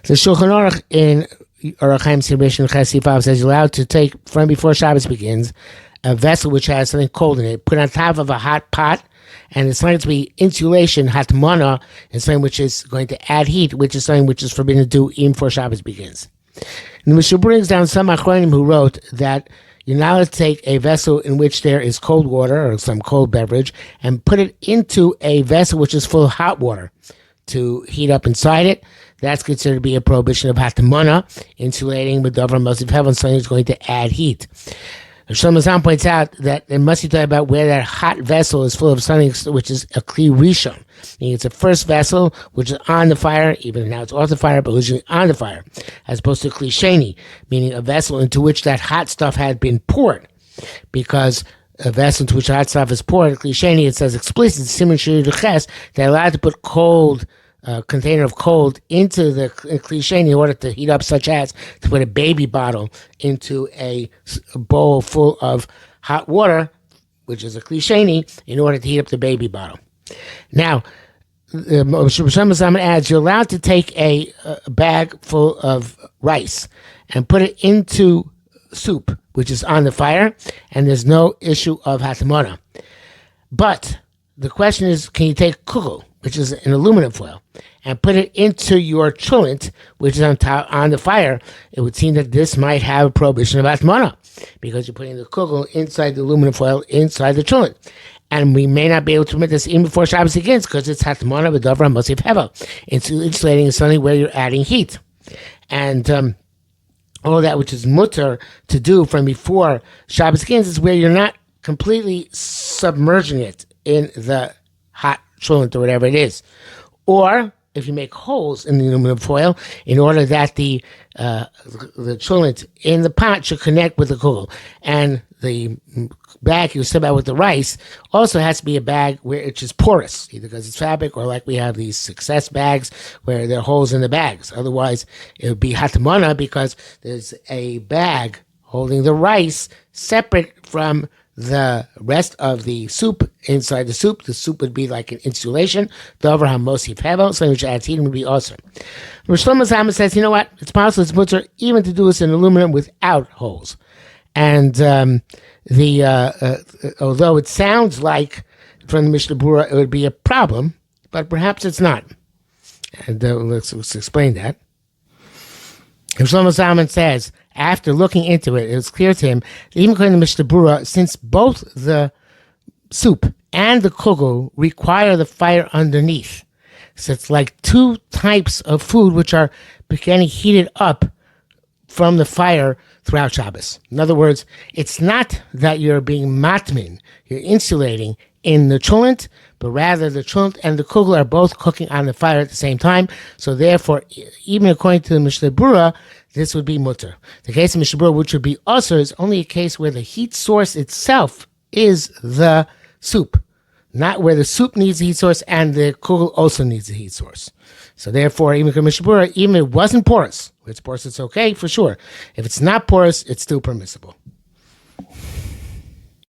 The Shulchan Aruch in Orach Chaim Sibration Chesifav says you're allowed to take from before Shabbos begins a vessel which has something cold in it, put on top of a hot pot, and it's likely to be insulation, Hatmanah, and something which is going to add heat, which is something which is forbidden to do even before Shabbos begins. And the Mishnah brings down some Achronim who wrote that you're not allowed to take a vessel in which there is cold water or some cold beverage and put it into a vessel which is full of hot water to heat up inside it. That's considered to be a prohibition of Hatmanah, insulating with Dover Mosif Heaven, something that's going to add heat. Shlomo Zalman points out that it must be talking about where that hot vessel is full of something which is a Kli Rishon. Meaning it's a first vessel which is on the fire, even now it's off the fire, but originally on the fire, as opposed to Kli Sheni, meaning a vessel into which that hot stuff had been poured. Because a vessel into which hot stuff is poured, Kli Sheni, it says explicitly, Siman Shiri Duches, they're allowed to put cold container of cold into the Kli in order to heat up, such as to put a baby bottle into a bowl full of hot water, which is a Kli in order to heat up the baby bottle. Now, Shlomo Zalman adds, you're allowed to take a bag full of rice and put it into soup, which is on the fire, and there's no issue of Hatmanah. But the question is, can you take Kugel, which is an aluminum foil, and put it into your Chulent, which is on the fire? It would seem that this might have a prohibition of Hatmanah, because you're putting the Kugel inside the aluminum foil inside the Chulent. And we may not be able to permit this even before Shabbos begins, because it's Hatmanah v'Dover Mosif Hevel. Insulating is something where you're adding heat. And all that which is mutter to do from before Shabbos begins is where you're not completely submerging it in the hot Chulent or whatever it is. Or if you make holes in the aluminum foil in order that the Chulent in the pot should connect with the kugel. And the bag you said about with the rice also has to be a bag where it's just porous, either because it's fabric or like we have these success bags where there are holes in the bags. Otherwise, it would be Hatmanah because there's a bag holding the rice separate from the rest of the soup inside the soup. The soup would be like an insulation. Dover HaMosif Hevel, something which adds heat would be awesome. Shlomo Zalman says, you know what? It's possible it's mutter even to do this in aluminum without holes. And although it sounds like from the Mishnah Berurah it would be a problem, but perhaps it's not. And let's explain that. Shlomo Zalman says, after looking into it, it was clear to him that even according to Mishnah Berurah, since both the soup and the kugel require the fire underneath, so it's like two types of food which are getting heated up from the fire throughout Shabbos. In other words, it's not that you're being matmin, you're insulating in the Chulent, but rather the Chulent and the kugel are both cooking on the fire at the same time. So therefore, even according to the Mishnah Berurah, this would be mutter. The case of Mishnah Berurah, which would be also, is only a case where the heat source itself is the soup, not where the soup needs a heat source and the kugel also needs a heat source. So therefore, even according to Mishnah Berurah, even if it wasn't porous, if it's porous, it's okay for sure. If it's not porous, it's still permissible.